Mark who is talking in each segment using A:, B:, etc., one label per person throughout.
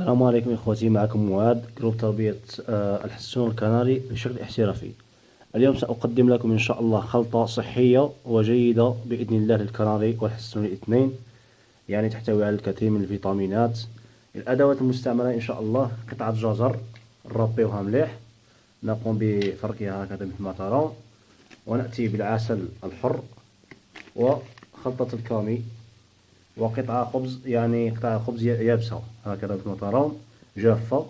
A: السلام عليكم إخوتي، معكم معاذ جروب تربية الحسون الكناري بشكل احترافي. اليوم سأقدم لكم إن شاء الله خلطة صحية وجيدة بإذن الله للكناري والحسون الاثنين، يعني تحتوي على الكثير من الفيتامينات. الأدوات المستعملة إن شاء الله قطعة جزر نربيوها مليح، نقوم بفركها هكذا مثل ما ترون، ونأتي بالعسل الحر وخلطة الكامي وقطعة خبز، يعني قطعة خبز يابسة هكذا مثل ما ترون جافة،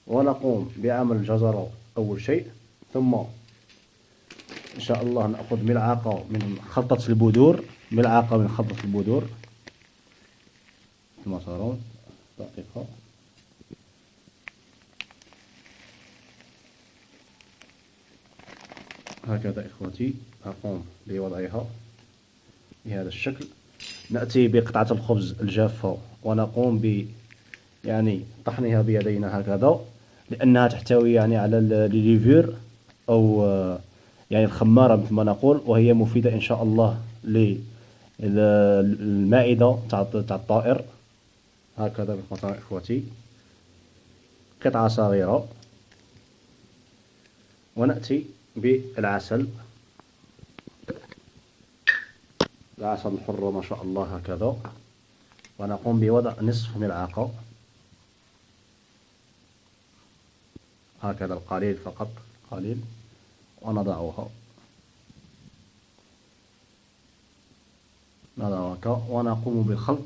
A: ونقوم بعمل الجزرة أول شيء، ثم إن شاء الله نأخذ ملعقة من خلطة البذور، ملعقة من خلطة البذور مثل ما ترون. دقيقة. هكذا إخوتي أقوم بوضعها بهذا الشكل. نأتي بقطعة الخبز الجافة ونقوم يعني طحنها بيدينا هكذا، لأنها تحتوي يعني على الليفير أو يعني الخمارة مثل ما نقول، وهي مفيدة إن شاء الله للمائدة تاع الطائر. هكذا بالقطع إخوتي، قطعة صغيرة. ونأتي بالعسل، العسل الحر ما شاء الله هكذا، ونقوم بوضع نصف ملعقة هكذا، القليل فقط قليل، ونضعها ونقوم بالخلط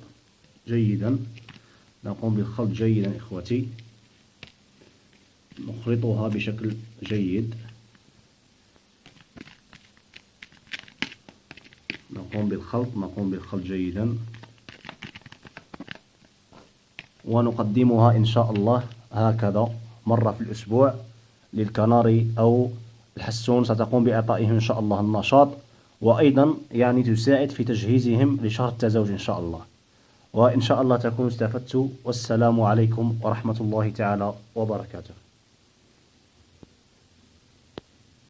A: جيدا. نقوم بالخلط جيدا إخوتي، نخلطها بشكل جيد. نقوم بالخلط جيدا، ونقدمها إن شاء الله هكذا مرة في الأسبوع للكناري أو الحسون. ستقوم بإعطائهم إن شاء الله النشاط، وأيضا يعني تساعد في تجهيزهم لشهر التزاوج إن شاء الله. وإن شاء الله تكونوا استفدتوا، والسلام عليكم ورحمة الله تعالى وبركاته.